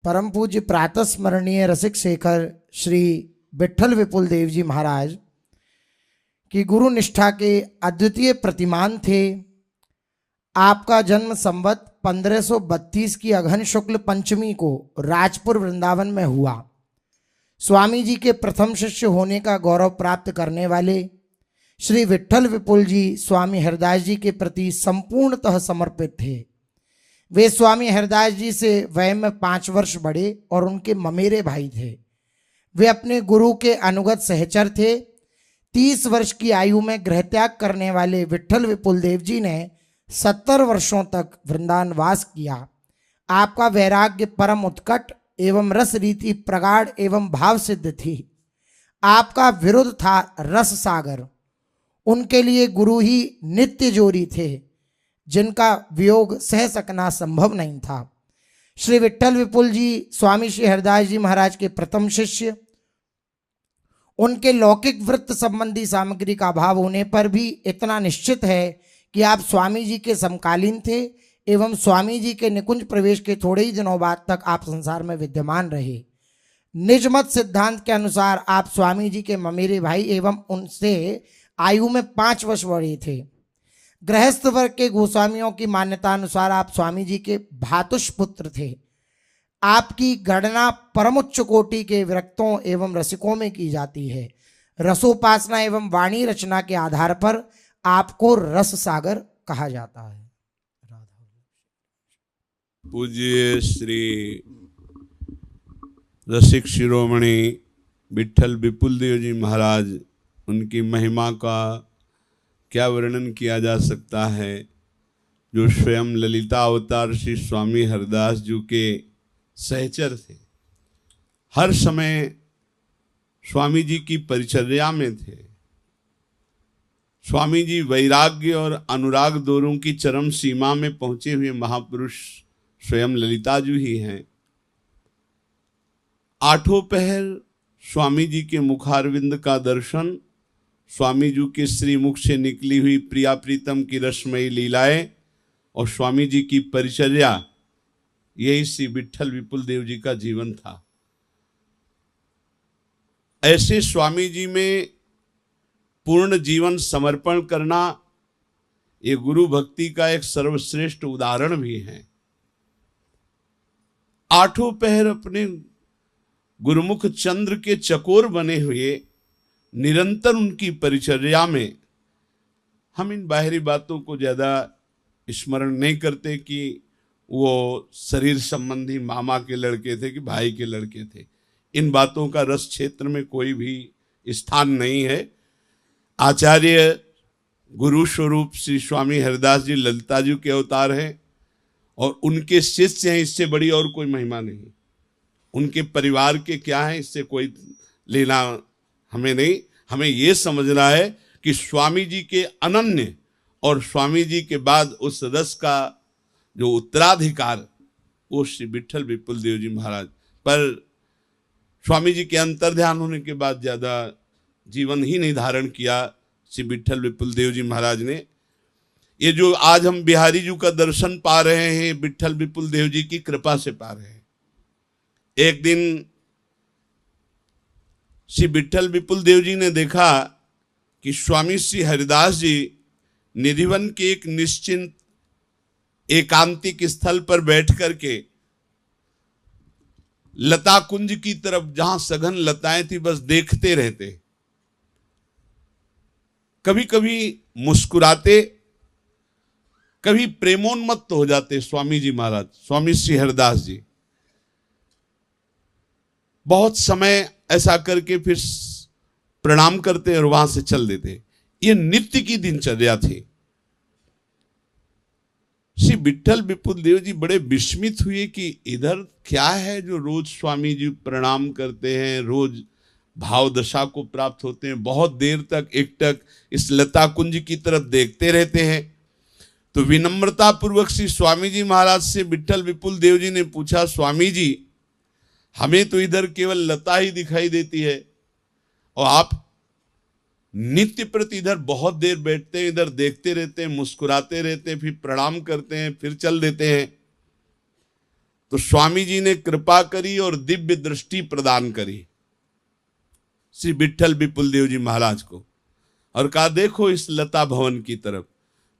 परम पूज्य प्रातः स्मरणीय रसिक शेखर श्री विट्ठल विपुल देव जी महाराज की गुरु निष्ठा के अद्वितीय प्रतिमान थे। आपका जन्म संवत 1532 की अघन शुक्ल पंचमी को राजपुर वृंदावन में हुआ। स्वामी जी के प्रथम शिष्य होने का गौरव प्राप्त करने वाले श्री विट्ठल विपुल जी स्वामी हरदास जी के प्रति संपूर्णतः समर्पित थे। वे स्वामी हरदास जी से वय में 5 वर्ष बड़े और उनके ममेरे भाई थे। वे अपने गुरु के अनुगत सहचर थे। 30 वर्ष की आयु में गृहत्याग करने वाले विट्ठल विपुल देव जी ने 70 वर्षों तक वृंदावन वास किया। आपका वैराग्य परम उत्कट एवं रस रीति प्रगाढ़ एवं भाव सिद्ध थी। आपका विरुद्ध था रस सागर। उनके लिए गुरु ही नित्य जोरी थे, जिनका वियोग सह सकना संभव नहीं था। श्री विट्ठल विपुल जी स्वामी श्री हरदास जी महाराज के प्रथम शिष्य। उनके लौकिक वृत्त संबंधी सामग्री का अभाव होने पर भी इतना निश्चित है कि आप स्वामी जी के समकालीन थे एवं स्वामी जी के निकुंज प्रवेश के थोड़े ही दिनों बाद तक आप संसार में विद्यमान रहे। निजमत सिद्धांत के अनुसार आप स्वामी जी के ममेरे भाई एवं उनसे आयु में 5 वर्ष बड़े थे। गृहस्थ वर्ग के गोस्वामियों की मान्यता अनुसार आप स्वामी जी के भातुष पुत्र थे। आपकी गणना परमोच्च कोटि के विरक्तों एवं रसिकों में की जाती है। रसोपासना एवं वाणी रचना के आधार पर आपको रस सागर कहा जाता है। पूज्य श्री रसिक शिरोमणि विट्ठल विपुल देव जी महाराज, उनकी महिमा का क्या वर्णन किया जा सकता है। जो स्वयं ललिता अवतार श्री स्वामी हरदास जी के सहचर थे, हर समय स्वामी जी की परिचर्या में थे। स्वामी जी वैराग्य और अनुराग दोनों की चरम सीमा में पहुंचे हुए महापुरुष स्वयं ललिता जी ही हैं। 8 पहर स्वामी जी के मुखारविंद का दर्शन, स्वामी जी के श्रीमुख से निकली हुई प्रिया प्रीतम की रसमयी लीलाएं और स्वामी जी की परिचर्या, यही श्री विट्ठल विपुल देव जी का जीवन था। ऐसे स्वामी जी में पूर्ण जीवन समर्पण करना ये गुरु भक्ति का एक सर्वश्रेष्ठ उदाहरण भी है। 8 पहर अपने गुरुमुख चंद्र के चकोर बने हुए निरंतर उनकी परिचर्या में, हम इन बाहरी बातों को ज़्यादा स्मरण नहीं करते कि वो शरीर संबंधी मामा के लड़के थे कि भाई के लड़के थे। इन बातों का रस क्षेत्र में कोई भी स्थान नहीं है। आचार्य गुरु स्वरूप श्री स्वामी हरदास जी ललिता जी के अवतार हैं और उनके शिष्य हैं, इससे बड़ी और कोई महिमा नहीं। उनके परिवार के क्या है इससे कोई लेना हमें नहीं। हमें ये समझना है कि स्वामी जी के अनन्य और स्वामी जी के बाद उस रस का जो उत्तराधिकार वो श्री विट्ठल विपुल देव जी महाराज पर। स्वामी जी के अंतर्ध्यान होने के बाद ज़्यादा जीवन ही नहीं धारण किया श्री विट्ठल विपुल देव जी महाराज ने। ये जो आज हम बिहारी जी का दर्शन पा रहे हैं, विट्ठल विपुल देव जी की कृपा से पा रहे हैं। एक दिन श्री विट्ठल विपुल देव जी ने देखा कि स्वामी श्री हरिदास जी निधिवन के एक निश्चिंत एकांतिक स्थल पर बैठ करके लता कुंज की तरफ, जहां सघन लताएं थी, बस देखते रहते। कभी कभी मुस्कुराते, कभी प्रेमोन्मत्त हो जाते स्वामी जी महाराज, स्वामी श्री हरदास जी। बहुत समय ऐसा करके फिर प्रणाम करते और वहां से चल देते। ये नित्य की दिनचर्या थी। श्री विट्ठल विपुल देव जी बड़े विस्मित हुए कि इधर क्या है जो रोज स्वामी जी प्रणाम करते हैं, रोज भाव दशा को प्राप्त होते हैं, बहुत देर तक एकटक इस लता कुंज की तरफ देखते रहते हैं। तो विनम्रता पूर्वक श्री स्वामी जी महाराज से विट्ठल विपुल देव जी ने पूछा, स्वामी जी हमें तो इधर केवल लता ही दिखाई देती है और आप नित्य प्रति इधर बहुत देर बैठते हैं, इधर देखते रहते हैं, मुस्कुराते रहते हैं, फिर प्रणाम करते हैं, फिर चल देते हैं। तो स्वामी जी ने कृपा करी और दिव्य दृष्टि प्रदान करी श्री विट्ठल विपुल देव जी महाराज को, और कहा देखो इस लता भवन की तरफ।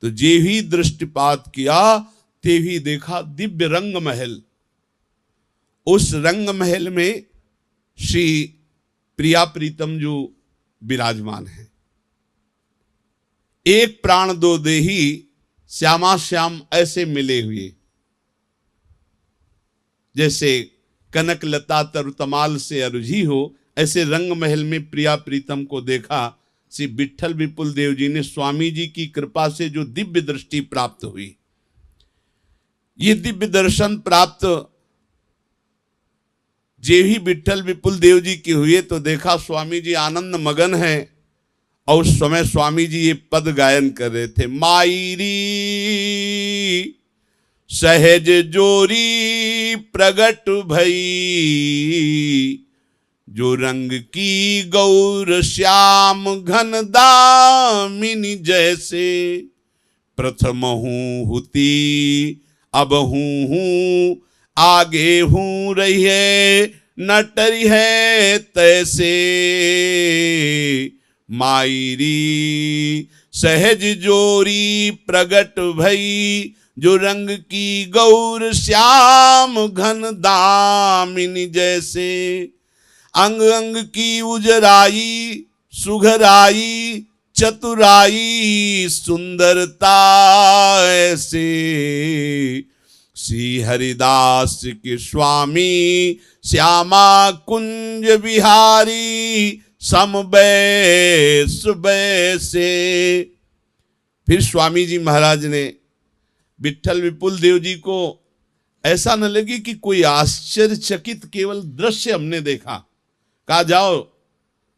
तो जे ही दृष्टिपात किया ते ही देखा दिव्य रंग महल। उस रंग महल में श्री प्रिया प्रीतम जो विराजमान है। एक प्राण दो देही श्यामा श्याम ऐसे मिले हुए, जैसे कनक लता तरुतमाल से अरुझी हो, ऐसे रंग महल में प्रिया प्रीतम को देखा। श्री विट्ठल विपुल देव जी ने स्वामी जी की कृपा से जो दिव्य दृष्टि प्राप्त हुई, ये दिव्य दर्शन प्राप्त जे ही विट्ठल विपुल देव जी की हुए तो देखा स्वामी जी आनंद मगन है। और उस समय स्वामी जी ये पद गायन कर रहे थे, माईरी सहज जोरी प्रगट भई, जो रंग की गौर श्याम घन दामिनी जैसे, प्रथम हूँ हुती अब हूँ आगे हूँ रही है न टरी है तैसे, माईरी सहज जोरी प्रगट भई, जो रंग की गौर श्याम घन दामिनी जैसे, अंग अंग की उजराई सुघराई चतुराई सुंदरता ऐसे, श्री हरिदास के स्वामी श्यामा कुंज बिहारी समबै सुबै से। फिर स्वामी जी महाराज ने विट्ठल विपुल देव जी को ऐसा न लगे कि कोई आश्चर्यचकित केवल दृश्य हमने देखा, कहा जाओ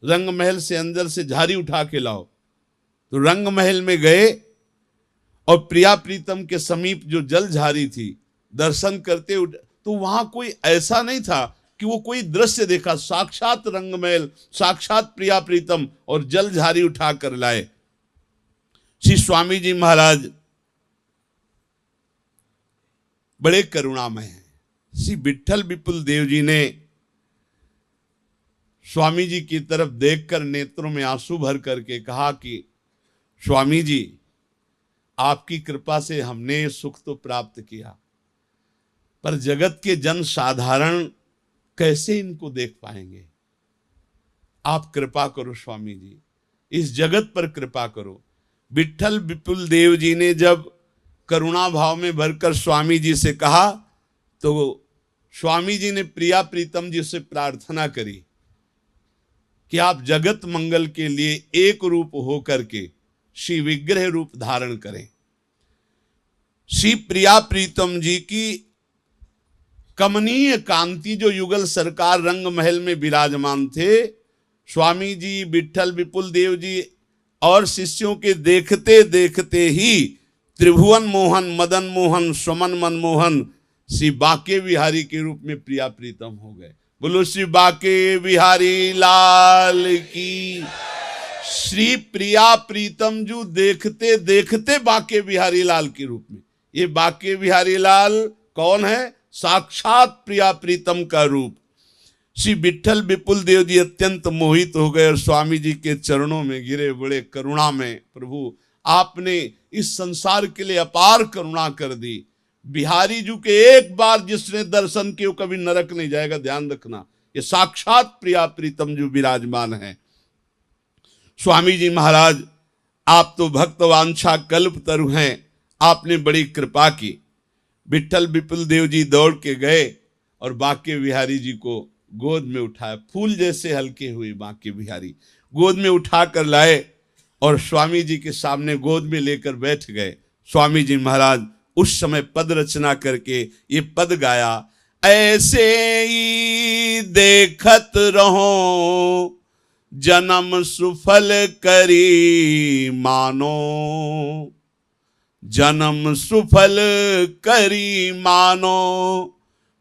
रंग महल से अंदर से झारी उठा के लाओ। तो रंग महल में गए और प्रिया प्रीतम के समीप जो जल झारी थी दर्शन करते उठ, तो वहां कोई ऐसा नहीं था कि वो कोई दृश्य देखा, साक्षात रंग महल, साक्षात प्रिया प्रीतम और जल झारी उठा कर लाए। श्री स्वामी जी महाराज बड़े करुणामय हैं। श्री विट्ठल विपुल देव जी ने स्वामी जी की तरफ देखकर नेत्रों में आंसू भर करके कहा कि स्वामी जी, आपकी कृपा से हमने सुख तो प्राप्त किया, पर जगत के जन साधारण कैसे इनको देख पाएंगे? आप कृपा करो स्वामी जी, इस जगत पर कृपा करो। विट्ठल विपुल देव जी ने जब करुणा भाव में भरकर स्वामी जी से कहा, तो स्वामी जी ने प्रिया प्रीतम जी से प्रार्थना करी कि आप जगत मंगल के लिए एक रूप हो करके श्री विग्रह रूप धारण करें। श्री प्रिया प्रीतम जी की कमनीय कांति जो युगल सरकार रंग महल में विराजमान थे, स्वामी जी विट्ठल विपुल देव जी और शिष्यों के देखते देखते ही त्रिभुवन मोहन मदन मोहन सुमन मनमोहन श्री बाके बिहारी के रूप में प्रिया प्रीतम हो गए। बोलो श्री बाके बिहारी लाल की। श्री प्रिया प्रीतम जो देखते देखते बाके बिहारी लाल के रूप में, ये बाके बिहारी लाल कौन है? साक्षात प्रिया प्रीतम का रूप। श्री विट्ठल विपुल देव जी अत्यंत मोहित हो गए और स्वामी जी के चरणों में गिरे, बड़े करुणा में, प्रभु आपने इस संसार के लिए अपार करुणा कर दी। बिहारी जी के एक बार जिसने दर्शन किया कभी नरक नहीं जाएगा, ध्यान रखना। ये साक्षात प्रिया प्रीतम जो विराजमान है। स्वामी जी महाराज, आप तो भक्त वांछा कल्प तरु हैं, आपने बड़ी कृपा की। विट्ठल विपुल देव जी दौड़ के गए और बाके बिहारी जी को गोद में उठाया। फूल जैसे हल्के हुए बाके बिहारी, गोद में उठा कर लाए और स्वामी जी के सामने गोद में लेकर बैठ गए। स्वामी जी महाराज उस समय पद रचना करके ये पद गाया, ऐसे ही देखत रहो जन्म सुफल करी मानो, जन्म सुफल करी मानो,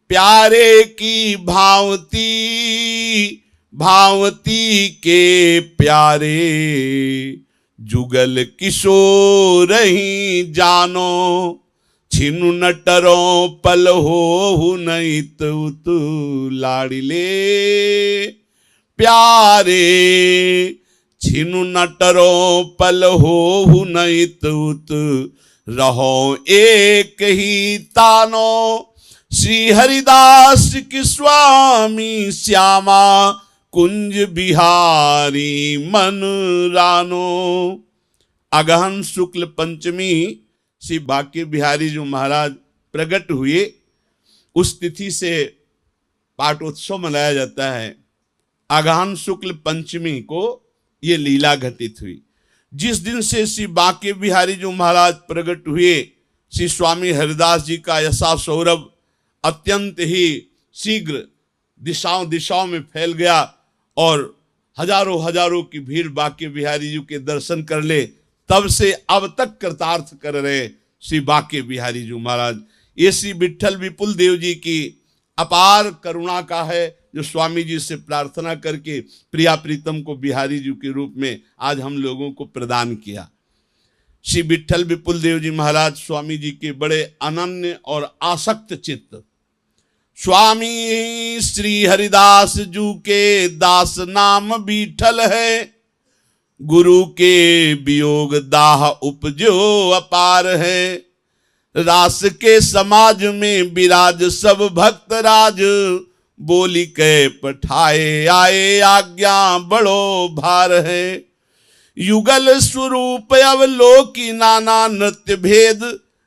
प्यारे की भावती भावती के प्यारे, जुगल किशोर ही जानो, छिनु नटरो पल हो नहीं तू लाड़िले प्यारे, छिनु नटरो पल हो नहीं तू रहो एक ही तानो, श्री हरिदास की स्वामी श्यामा कुंज बिहारी मन रानो। अगहन शुक्ल पंचमी श्री बांके बिहारी जो महाराज प्रकट हुए, उस तिथि से पाटोत्सव मनाया जाता है। अगहन शुक्ल पंचमी को ये लीला घटित हुई। जिस दिन से श्री बांके बिहारी जो महाराज प्रकट हुए, श्री स्वामी हरिदास जी का यशा सौरभ अत्यंत ही शीघ्र दिशाओं दिशाओं में फैल गया और हजारों हजारों की भीड़ बांके बिहारी जी के दर्शन कर ले। तब से अब तक कृतार्थ कर रहे श्री बांके बिहारी जी महाराज। ये श्री विट्ठल विपुल देव जी की अपार करुणा का है, जो स्वामी जी से प्रार्थना करके प्रिया प्रीतम को बिहारी जी के रूप में आज हम लोगों को प्रदान किया। श्री विट्ठल विपुल देव जी महाराज स्वामी जी के बड़े अनन्य और आसक्त चित्त। स्वामी श्री हरिदास जू के दास नाम विट्ठल है, गुरु के वियोग दाह उपजो अपार है। रास के समाज में विराज सब भक्त राज, बोली के पठाए आए आज्ञा बड़ो भार है। युगल स्वरूप अवलोकी नाना नृत्य भेद,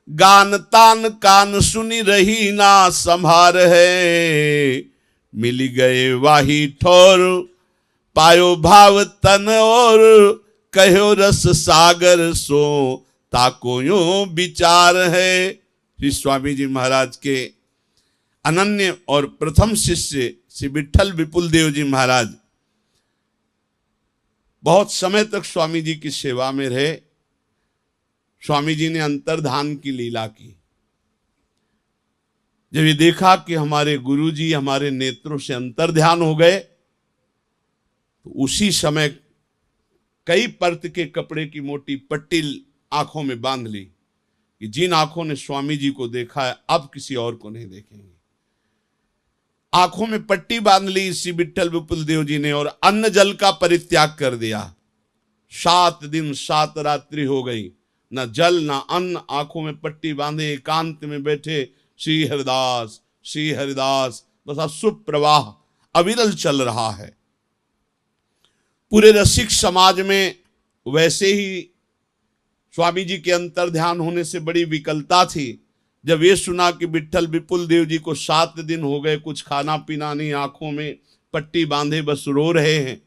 गान तान कान सुनी रही ना संभार है। मिल गए वाही ठोर पायो भाव तन और, कहो रस सागर सो ताको यो विचार है। श्री स्वामी जी महाराज के अनन्य और प्रथम शिष्य श्री विट्ठल विपुल देव जी महाराज बहुत समय तक स्वामी जी की सेवा में रहे। स्वामी जी ने अंतर्धान की लीला की। जब ये देखा कि हमारे गुरु जी हमारे नेत्रों से अंतर्ध्यान हो गए, तो उसी समय कई परत के कपड़े की मोटी पट्टी आंखों में बांध ली कि जिन आंखों ने स्वामी जी को देखा है अब किसी और को नहीं देखेंगे। आंखों में पट्टी बांध ली श्री विट्ठल विपुल देव जी ने और अन्न जल का परित्याग कर दिया। 7 दिन 7 रात्रि हो गई, न जल न अन्न, आंखों में पट्टी बांधे एकांत में बैठे श्री हरिदास बस अशुभ प्रवाह अविरल चल रहा है। पूरे रसिक समाज में वैसे ही स्वामी जी के अंतर ध्यान होने से बड़ी विकलता थी। जब ये सुना कि विट्ठल विपुल देव जी को 7 दिन हो गए, कुछ खाना पीना नहीं, आंखों में पट्टी बांधे बस रो रहे हैं,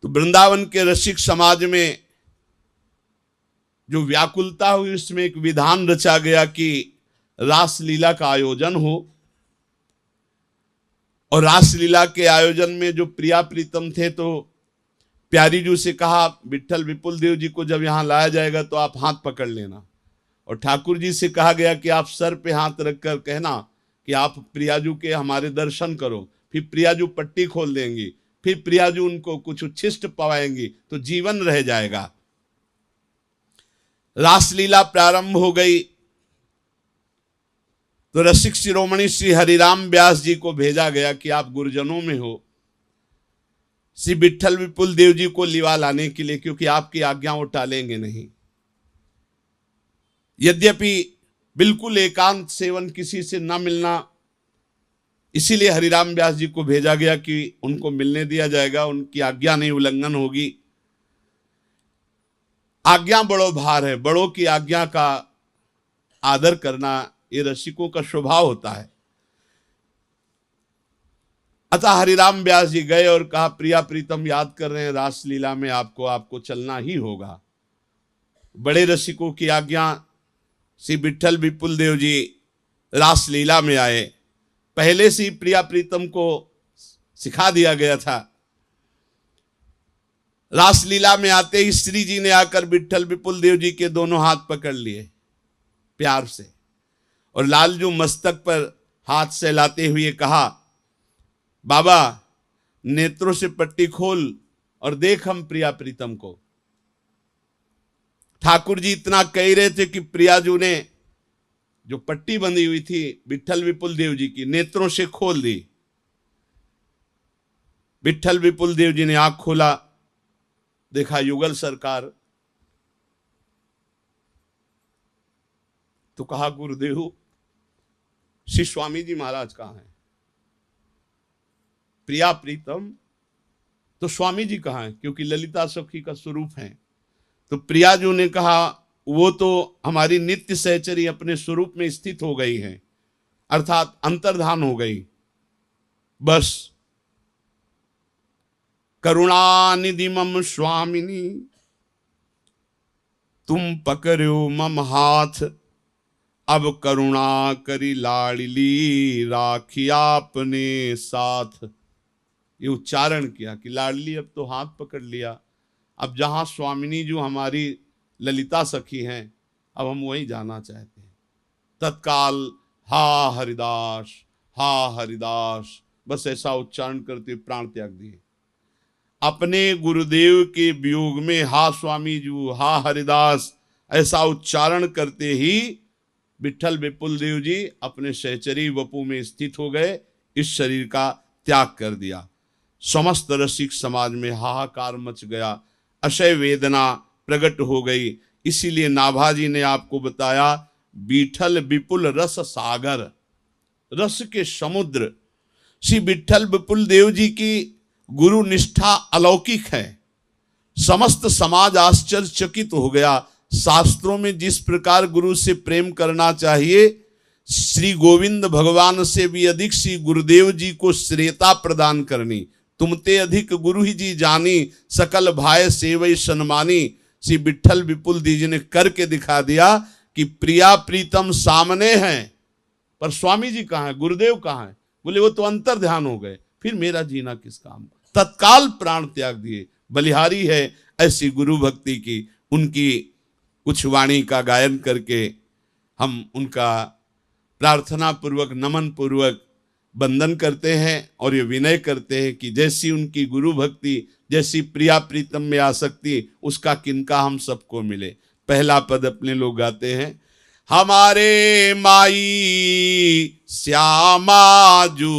तो वृंदावन के रसिक समाज में जो व्याकुलता हुई, उसमें एक विधान रचा गया कि रासलीला का आयोजन हो। और रासलीला के आयोजन में जो प्रिया प्रीतम थे, तो प्यारी जी से कहा विट्ठल विपुल देव जी को जब यहाँ लाया जाएगा तो आप हाथ पकड़ लेना। और ठाकुर जी से कहा गया कि आप सर पे हाथ रखकर कहना कि आप प्रियाजू के हमारे दर्शन करो। फिर प्रियाजू पट्टी खोल देंगी, फिर प्रियाजू उनको कुछ उच्छिष्ट पवाएंगी तो जीवन रह जाएगा। रासलीला प्रारंभ हो गई तो रसिक शिरोमणि श्री हरिराम व्यास जी को भेजा गया कि आप गुरुजनों में हो, श्री विट्ठल विपुल देव जी को लिवा लाने के लिए, क्योंकि आपकी आज्ञा वो टालेंगे नहीं। यद्यपि बिल्कुल एकांत सेवन किसी से न मिलना, इसीलिए हरिराम व्यास जी को भेजा गया कि उनको मिलने दिया जाएगा, उनकी आज्ञा नहीं उल्लंघन होगी। आज्ञा बड़ो भार है, बड़ों की आज्ञा का आदर करना ये रसिकों का स्वभाव होता है। अतः हरिराम व्यास जी गए और कहा प्रिया प्रीतम याद कर रहे हैं रासलीला में, आपको चलना ही होगा। बड़े रसिकों की आज्ञा, श्री विट्ठल विपुल देव जी रासलीला में आए। पहले से ही प्रिया प्रीतम को सिखा दिया गया था। रासलीला में आते ही श्री जी ने आकर विट्ठल विपुल देव जी के दोनों हाथ पकड़ लिए प्यार से, और लालजू मस्तक पर हाथ सहलाते हुए कहा बाबा नेत्रों से पट्टी खोल और देख हम प्रिया प्रीतम को। ठाकुर जी इतना कह रहे थे कि प्रियाजू ने जो पट्टी बंधी हुई थी विट्ठल विपुल देव जी की, नेत्रों से खोल दी। विट्ठल विपुल देव जी ने आंख खोला, देखा युगल सरकार, तो कहा गुरुदेव श्री स्वामी जी महाराज कहाँ हैं? प्रिया प्रीतम, तो स्वामी जी कहाँ हैं? क्योंकि ललिता सखी का स्वरूप है। तो प्रियाजू ने कहा वो तो हमारी नित्य सहचरी अपने स्वरूप में स्थित हो गई हैं, अर्थात अंतर्धान हो गई। बस करुणानिधि मम स्वामिनी, तुम पकड़ो मम हाथ, अब करुणा करी लाडली, राखी आपने साथ। ये उच्चारण किया कि लाडली अब तो हाथ पकड़ लिया, अब जहां स्वामिनी जो हमारी ललिता सखी हैं, अब हम वहीं जाना चाहते हैं। तत्काल हा हरिदास, हा हरिदास, बस ऐसा उच्चारण करते प्राण त्याग दिए। अपने गुरुदेव के वियोग में हा स्वामी जी, हा हरिदास, ऐसा उच्चारण करते ही विट्ठल विपुल देव जी अपने सहचरी वपु में स्थित हो गए, इस शरीर का त्याग कर दिया। समस्त रसिक समाज में हाहाकार मच गया, अक्षय वेदना प्रकट हो गई। इसीलिए नाभाजी ने आपको बताया विट्ठल विपुल रस सागर, रस के समुद्र। श्री विट्ठल विपुल देव जी की गुरु निष्ठा अलौकिक है। समस्त समाज आश्चर्यचकित हो गया। शास्त्रों में जिस प्रकार गुरु से प्रेम करना चाहिए, श्री गोविंद भगवान से भी अधिक श्री गुरुदेव जी को श्रेयता प्रदान करनी। तुमते अधिक गुरु ही जी जानी, सकल भाई सेवई सन्मानी। श्री विट्ठल विपुल देव जी ने करके दिखा दिया कि प्रिया प्रीतम सामने हैं, पर स्वामी जी कहाँ हैं, गुरुदेव कहाँ हैं? बोले वो तो अंतर ध्यान हो गए, फिर मेरा जीना किस काम का? तत्काल प्राण त्याग दिए। बलिहारी है ऐसी गुरु भक्ति की। उनकी कुछ वाणी का गायन करके हम उनका प्रार्थना पूर्वक, नमन पूर्वक वंदन करते हैं और ये विनय करते हैं कि जैसी उनकी गुरु भक्ति, जैसी प्रिया प्रीतम में आसक्ति, उसका किनका हम सबको मिले। पहला पद अपने लोग गाते हैं, हमारे माई श्यामा जू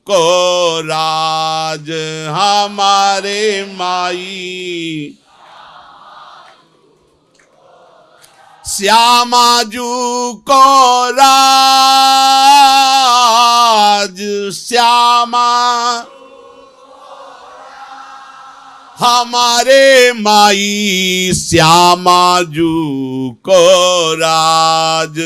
को राज, हमारे माई श्यामा जू को राज, श्यामा हमारे माई श्यामा जू को राज।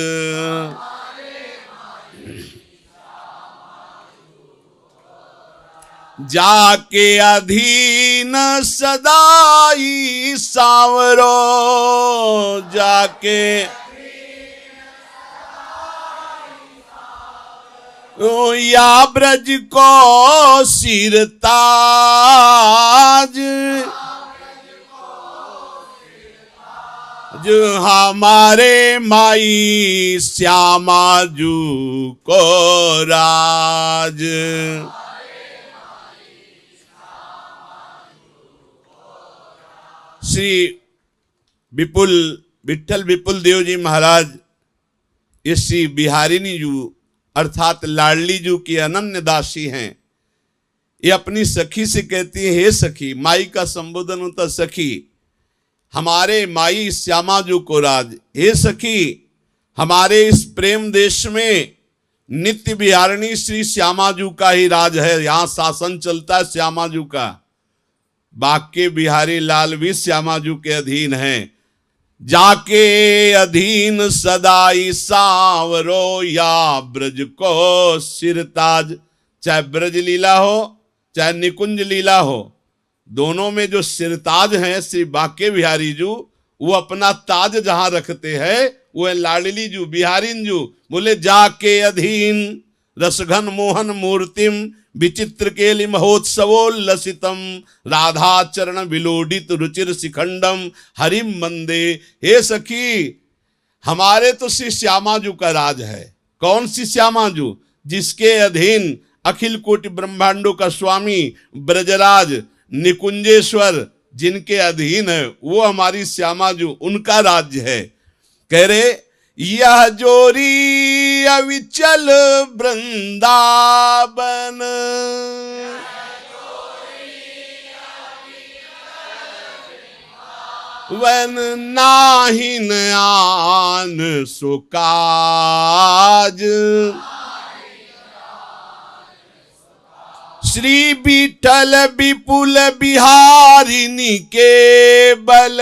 जाके अधीन सदाई सांवरो, जाके या ब्रज को सिरताज, जो हमारे माई श्यामा जू को राज। श्री विट्ठल विपुल देव जी महाराज इस श्री बिहारिनी जू अर्थात लाडली जू की अनन्य दासी हैं। ये अपनी सखी से कहती है, हे सखी, माई का संबोधन होता सखी, हमारे माई श्यामा जू को राज। हे सखी, हमारे इस प्रेम देश में नित्य बिहारिणी श्री श्यामा जू का ही राज है। यहाँ शासन चलता है श्यामा जू का। बाके बिहारी लाल भी श्यामा जू के अधीन हैं। जाके अधीन सदाई सांवरो, या ब्रज को सिरताज। चाहे ब्रज लीला हो चाहे निकुंज लीला हो, दोनों में जो सिरताज हैं श्री बाके बिहारी जू, वो अपना ताज जहां रखते हैं वो है लाडली जू, बिहारिन जू। बोले जाके अधीन रसघन मोहन मूर्तिम, विचित्र केलि महोत्सवोल्लसितम, राधा चरण विलोडित रुचिर शिखंडम, हरिम मंदे। हे सखी, हमारे तो श्री श्यामा जू का राज है। कौन सी श्यामा जू? जिसके अधीन अखिल कोटि ब्रह्मांडों का स्वामी ब्रजराज निकुंजेश्वर जिनके अधीन है, वो हमारी श्यामा जू, उनका राज्य है। कह रहे यह जोरी अविचल वृंदावन, वन नाहिन आन सुकाज। श्री विठल विपुल बिहारिनी के बल,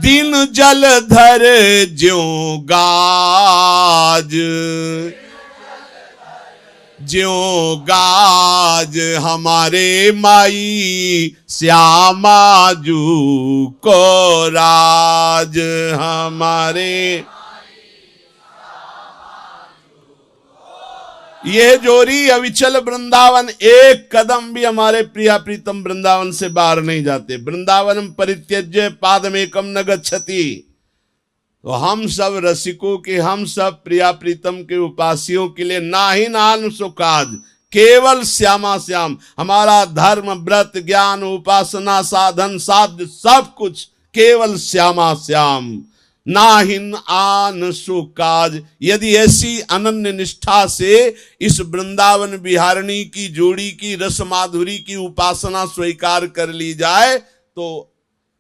दिन जलधर ज्यों गाज, ज्यों गाज हमारे माई श्यामा जू को राज, हमारे ये जोरी अविचल वृंदावन, एक कदम भी हमारे प्रिया प्रीतम वृंदावन से बाहर नहीं जाते। वृंदावनम परित्यज्य पादमेकम न गच्छति। तो हम सब रसिकों के, हम सब प्रिया प्रीतम के उपासियों के लिए नाहि नान सुकाज, केवल श्यामा श्याम। हमारा धर्म व्रत ज्ञान उपासना साधन साध्य सब कुछ केवल श्यामा श्याम, नाहिन आन सुकाज। यदि ऐसी अनन्य निष्ठा से इस वृंदावन बिहारिणी की जोड़ी की रस माधुरी की उपासना स्वीकार कर ली जाए तो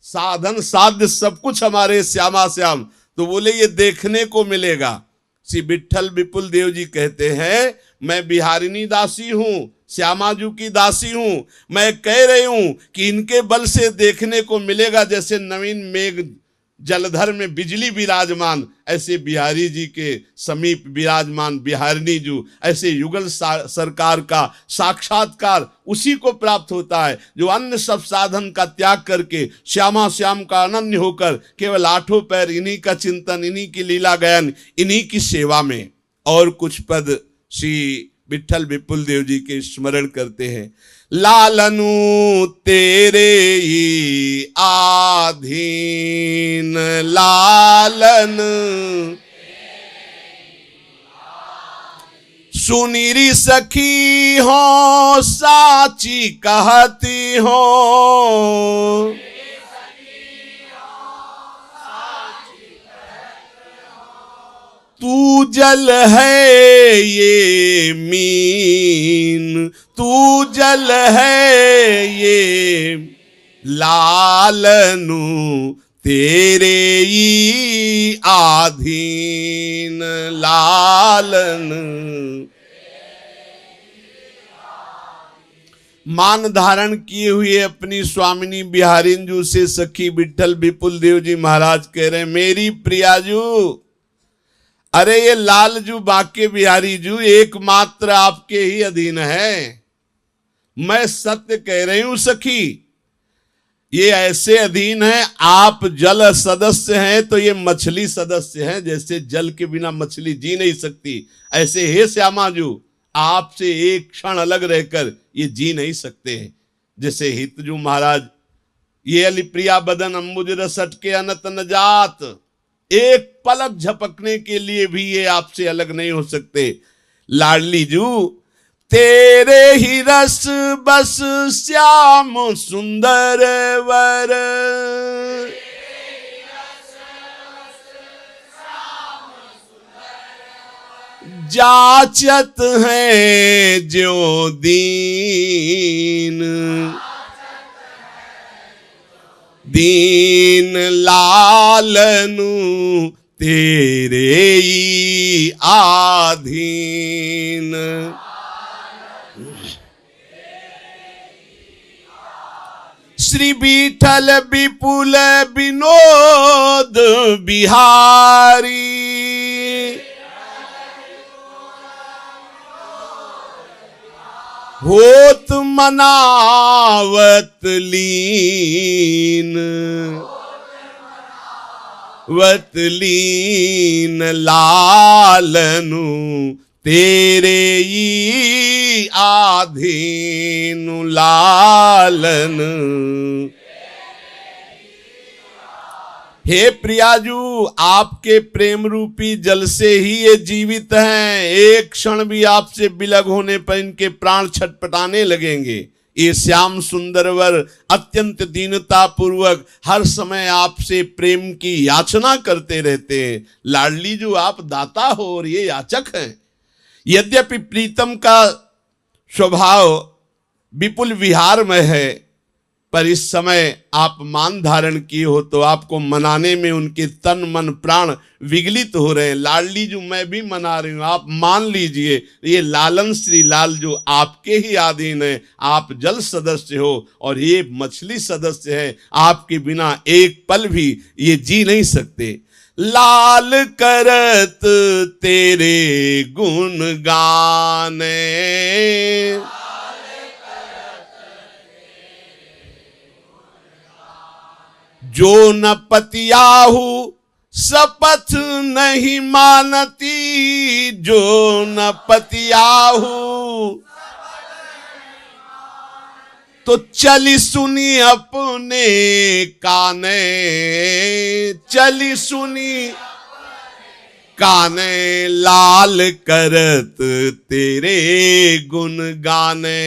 साधन साध्य सब कुछ हमारे श्यामा श्याम। तो बोले ये देखने को मिलेगा। श्री विठल विपुल देव जी कहते हैं मैं बिहारिणी दासी हूं, श्यामाजू की दासी हूं। मैं कह रही हूं कि इनके बल से देखने को मिलेगा जैसे नवीन मेघ जलधर में बिजली विराजमान, ऐसे बिहारी जी के समीप विराजमान बिहारिणी जू। ऐसे युगल सरकार का साक्षात्कार उसी को प्राप्त होता है जो अन्य सब साधन का त्याग करके श्यामा श्याम का अनन्य होकर केवल आठों पैर इन्हीं का चिंतन, इन्हीं की लीला गायन, इन्हीं की सेवा में। और कुछ पद श्री विठल विपुल देव जी के स्मरण करते हैं। लालनु तेरे ही आधीन, लालन सुनीरी सखी हो साची कहती हो, तू जल है ये मीन, तू जल है ये लालनु तेरे ही आधीन, लालन। मान धारण किए हुए अपनी स्वामिनी बिहारिंजू से सखी विठल विपुल देव जी महाराज कह रहे हैं मेरी प्रियाजू, अरे ये लालजू बाके बिहारी जू एकमात्र आपके ही अधीन है। मैं सत्य कह रही हूं सखी, ये ऐसे अधीन है। आप जल सदस्य हैं तो ये मछली सदस्य हैं। जैसे जल के बिना मछली जी नहीं सकती, ऐसे हे श्यामाजू आपसे एक क्षण अलग रहकर ये जी नहीं सकते हैं। जैसे हितजू महाराज, ये अली प्रिया बदन अंबुज रस अटके अनत न जात, एक पलक झपकने के लिए भी ये आपसे अलग नहीं हो सकते। लाडली जू तेरे ही रस बस श्याम सुंदर वर, जाचत है ज्यों दीन, दीन लालनु तेरे ही आधीन। श्री विठल विपुल विनोद बिहारी, होत मनावत लीन, वत लीन लालनु तेरे ही आधीन, लालन। हे प्रियाजू आपके प्रेम रूपी जल से ही ये जीवित हैं। एक क्षण भी आपसे विलग होने पर इनके प्राण छटपटाने लगेंगे। ये श्याम सुंदरवर अत्यंत दीनता पूर्वक हर समय आपसे प्रेम की याचना करते रहते हैं। लाडली जो आप दाता हो और ये याचक हैं। यद्यपि प्रीतम का स्वभाव विपुल विहार में है, पर इस समय आप मान धारण किए हो तो आपको मनाने में उनके तन मन प्राण विगलित हो रहे हैं। लाडली जो मैं भी मना रही हूं, आप मान लीजिए ये लालन श्री लाल जो आपके ही अधीन है। आप जल सदस्य हो और ये मछली सदस्य है। आपके बिना एक पल भी ये जी नहीं सकते। लाल करत तेरे गुण गाने, जो न पतियाहू शपथ नहीं मानती, जो न पतियाहू तो चली सुनी अपने काने, चली सुनी काने, लाल करत तेरे गुण गाने।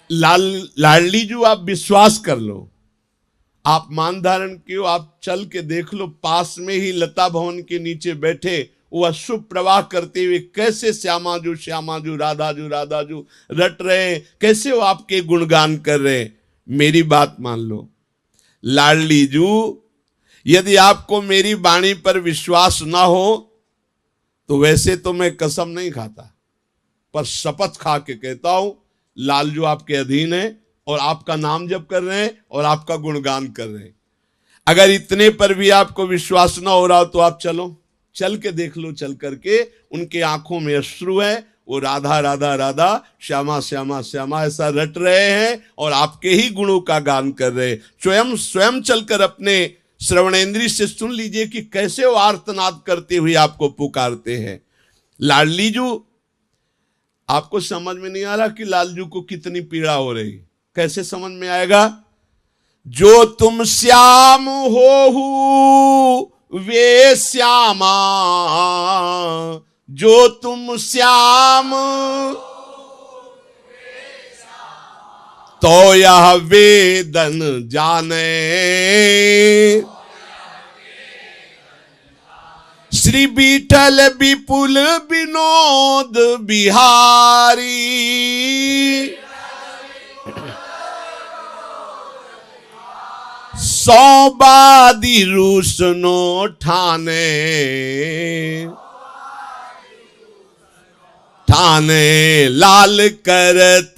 लाडली जो आप विश्वास कर लो, आप मान धारण कियो, आप चल के देख लो, पास में ही लता भवन के नीचे बैठे वो अशुभ प्रवाह करते हुए कैसे श्यामाजू श्यामाजू राधाजू राधाजू रट रहे, कैसे वो आपके गुणगान कर रहे। मेरी बात मान लो लाडली जू, यदि आपको मेरी वाणी पर विश्वास ना हो तो वैसे तो मैं कसम नहीं खाता, पर शपथ खा के कहता हूं लालजू आपके अधीन है और आपका नाम जप कर रहे हैं और आपका गुणगान कर रहे हैं। अगर इतने पर भी आपको विश्वास ना हो रहा हो तो आप चलो, चल के देख लो। चल करके उनके आंखों में अश्रु है, वो राधा राधा राधा श्यामा श्यामा श्यामा ऐसा रट रहे हैं और आपके ही गुणों का गान कर रहे हैं। स्वयं चलकर अपने श्रवणेंद्री से सुन लीजिए कि कैसे वो आर्तनाद करते हुए आपको पुकारते हैं। लाडली जू, आपको समझ में नहीं आ रहा कि लालजू को कितनी पीड़ा हो रही। कैसे समझ में आएगा? जो तुम श्याम हो वे श्यामा, जो तुम श्याम तो यह वेदन जाने, श्री विठल विपुल विनोद बिहारी, सौबादी रूसनो ठाने, ठाने लाल करत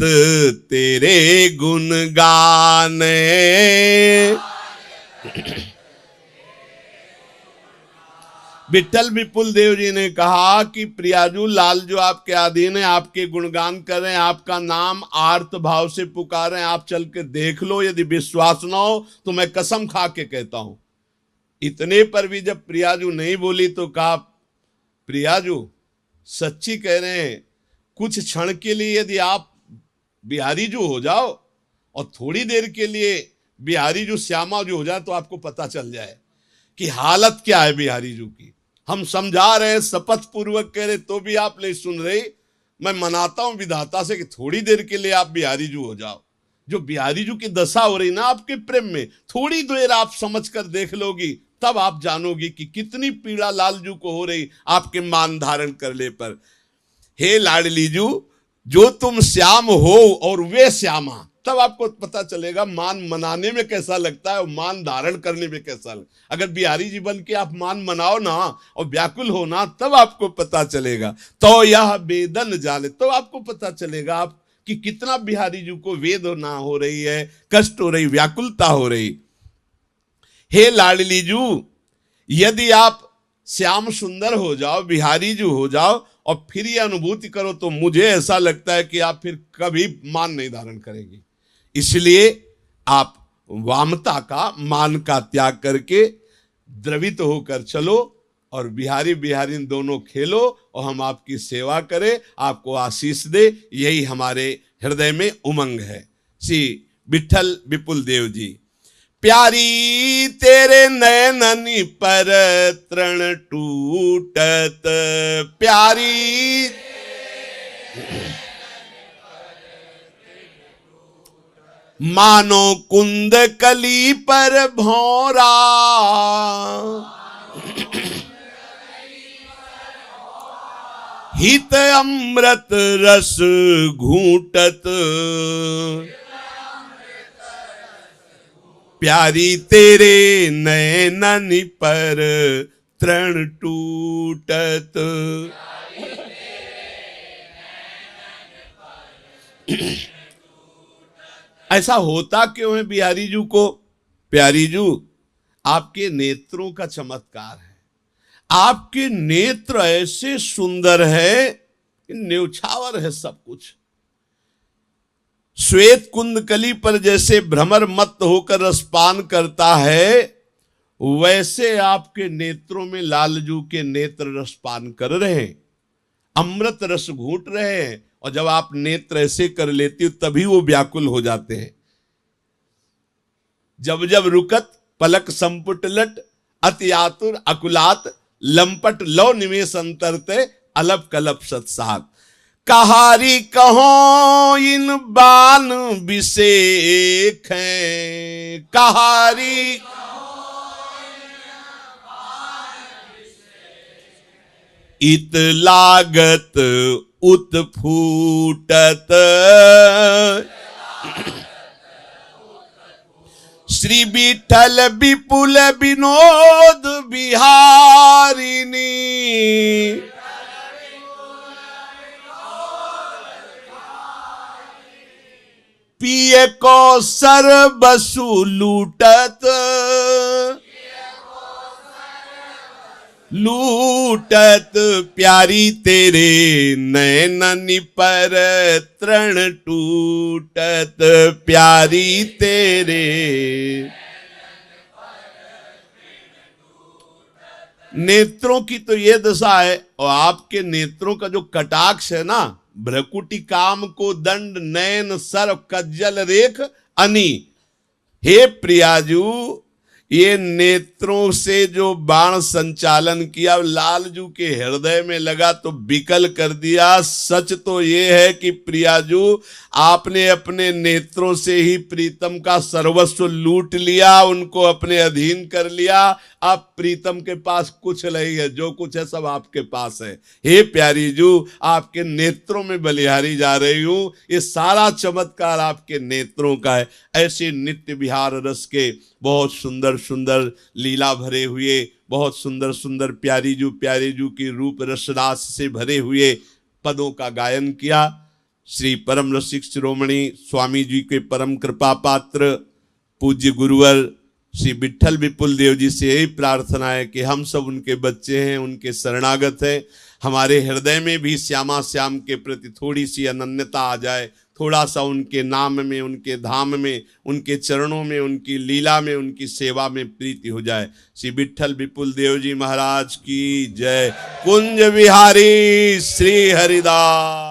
तेरे गुण गाने। विठल विपुल देव जी ने कहा कि प्रियाजू लाल जो आपके अधीन है, आपके गुणगान कर रहे हैं, आपका नाम आर्त भाव से पुकार रहे हैं, आप चल के देख लो। यदि विश्वास ना हो तो मैं कसम खा के कहता हूं। इतने पर भी जब प्रियाजू नहीं बोली तो कहा प्रियाजू सच्ची कह रहे हैं, कुछ क्षण के लिए यदि आप बिहारी जू हो जाओ और थोड़ी देर के लिए बिहारी जू श्यामा जू हो जाए तो आपको पता चल जाए कि हालत क्या है बिहारी जू की। हम समझा रहे हैं, शपथ पूर्वक कह रहे, तो भी आप नहीं सुन रही। मैं मनाता हूं विधाता से कि थोड़ी देर के लिए आप बिहारी जू हो जाओ। जो बिहारी जू की दशा हो रही ना आपके प्रेम में, थोड़ी देर आप समझ कर देख लोगी, तब आप जानोगी कि कितनी पीड़ा लालजू को हो रही आपके मान धारण करने पर। हे लाडली जू, जो तुम श्याम हो और वे श्यामा, तब आपको पता चलेगा मान मनाने में कैसा लगता है और मान धारण करने में कैसा लगता। अगर बिहारी जी बन के आप मान मनाओ ना और व्याकुल हो ना, तब आपको पता चलेगा। तो यह वेदन जाने, तो आपको पता चलेगा आप कि कितना बिहारी जी को वेदना हो रही है, कष्ट हो रही, व्याकुलता हो रही। हे लाडली जू, यदि आप श्याम सुंदर हो जाओ, बिहारी जू हो जाओ और फिर ये अनुभूति करो तो मुझे ऐसा लगता है कि आप फिर कभी मान नहीं धारण करेंगी। इसलिए आप वामता का, मान का त्याग करके द्रवित होकर चलो और बिहारी बिहारी दोनों खेलो और हम आपकी सेवा करें, आपको आशीष दे। यही हमारे हृदय में उमंग है। श्री विठल विपुल देव जी। प्यारी तेरे नयननि पर तृण टूटत, प्यारी मानो कुंद कली पर भौरा, हित अमृत रस घूंटत, प्यारी तेरे नयननि पर तृण टूटत। ऐसा होता क्यों है बिहारी जू को? प्यारी जू, आपके नेत्रों का चमत्कार है। आपके नेत्र ऐसे सुंदर है, न्यौछावर है सब कुछ। श्वेत कुंदकली पर जैसे भ्रमर मत्त होकर रसपान करता है, वैसे आपके नेत्रों में लालजू के नेत्र रसपान कर रहे हैं, अमृत रस घूंट रहे हैं। और जब आप नेत्र ऐसे कर लेती हो तभी वो व्याकुल हो जाते हैं। जब जब रुकत पलक संपुट लट, अति आतुर अकुलात, लंपट लव निमेश अंतरते, अलप कलप सत्सात। कहारी कहो इन बान विषेख हैं, कहारी इत लागत उत्फूटत, श्री विठल विपुल विनोद बिहारिणी, पिए को सर्वसु लूटत, लूटत, प्यारी तेरे नयननि पर तृण टूटत, प्यारी तेरे नेत्रों की तो ये दशा है। और आपके नेत्रों का जो कटाक्ष है ना, भ्रकुटी काम को दंड नयन सर्व कज्जल रेख अनि। हे प्रियाजू, ये नेत्रों से जो बाण संचालन किया, लालजू के हृदय में लगा तो बिकल कर दिया। सच तो ये है कि प्रियाजू, आपने अपने नेत्रों से ही प्रीतम का सर्वस्व लूट लिया, उनको अपने अधीन कर लिया। अब प्रीतम के पास कुछ नहीं है, जो कुछ है सब आपके पास है। हे प्यारी जू, आपके नेत्रों में बलिहारी जा रही हूं, ये सारा चमत्कार आपके नेत्रों का है। ऐसे नित्य विहार रस के बहुत सुंदर सुंदर लीला भरे हुए, बहुत सुंदर सुंदर प्यारी जू की रूप रसरास से भरे हुए पदों का गायन किया। श्री परम रसिक शिरोमणि स्वामी जी के परम कृपा पात्र पूज्य गुरुवर श्री विठल विपुल देव जी से यही प्रार्थना है कि हम सब उनके बच्चे हैं, उनके शरणागत हैं। हमारे हृदय में भी श्यामा श्याम के प्रति थोड़ी सी अनन्यता आ जाए, थोड़ा सा उनके नाम में, उनके धाम में, उनके चरणों में, उनकी लीला में, उनकी सेवा में प्रीति हो जाए। श्री विठल विपुल देव जी महाराज की जय। कुंज विहारी श्री हरिदास।